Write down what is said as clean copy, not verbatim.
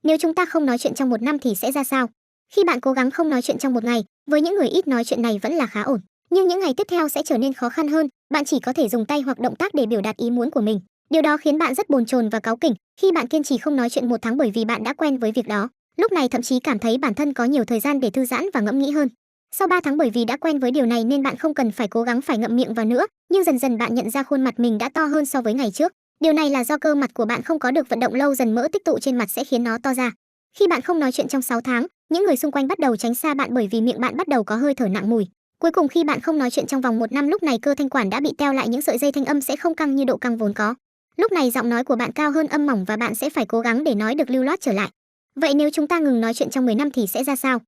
Nếu chúng ta không nói chuyện trong một năm thì sẽ ra sao? Khi bạn cố gắng không nói chuyện trong một ngày, với những người ít nói chuyện này vẫn là khá ổn. Nhưng những ngày tiếp theo sẽ trở nên khó khăn hơn, bạn chỉ có thể dùng tay hoặc động tác để biểu đạt ý muốn của mình. Điều đó khiến bạn rất bồn chồn và cáu kỉnh khi bạn kiên trì không nói chuyện một tháng bởi vì bạn đã quen với việc đó. Lúc này thậm chí cảm thấy bản thân có nhiều thời gian để thư giãn và ngẫm nghĩ hơn. Sau 3 tháng bởi vì đã quen với điều này nên bạn không cần phải cố gắng phải ngậm miệng vào nữa, nhưng dần dần bạn nhận ra khuôn mặt mình đã to hơn so với ngày trước. Điều này là do cơ mặt của bạn không có được vận động lâu dần mỡ tích tụ trên mặt sẽ khiến nó to ra. Khi bạn không nói chuyện trong 6 tháng, những người xung quanh bắt đầu tránh xa bạn bởi vì miệng bạn bắt đầu có hơi thở nặng mùi. Cuối cùng khi bạn không nói chuyện trong vòng 1 năm lúc này cơ thanh quản đã bị teo lại những sợi dây thanh âm sẽ không căng như độ căng vốn có. Lúc này giọng nói của bạn cao hơn âm mỏng và bạn sẽ phải cố gắng để nói được lưu loát trở lại. Vậy nếu chúng ta ngừng nói chuyện trong 10 năm thì sẽ ra sao?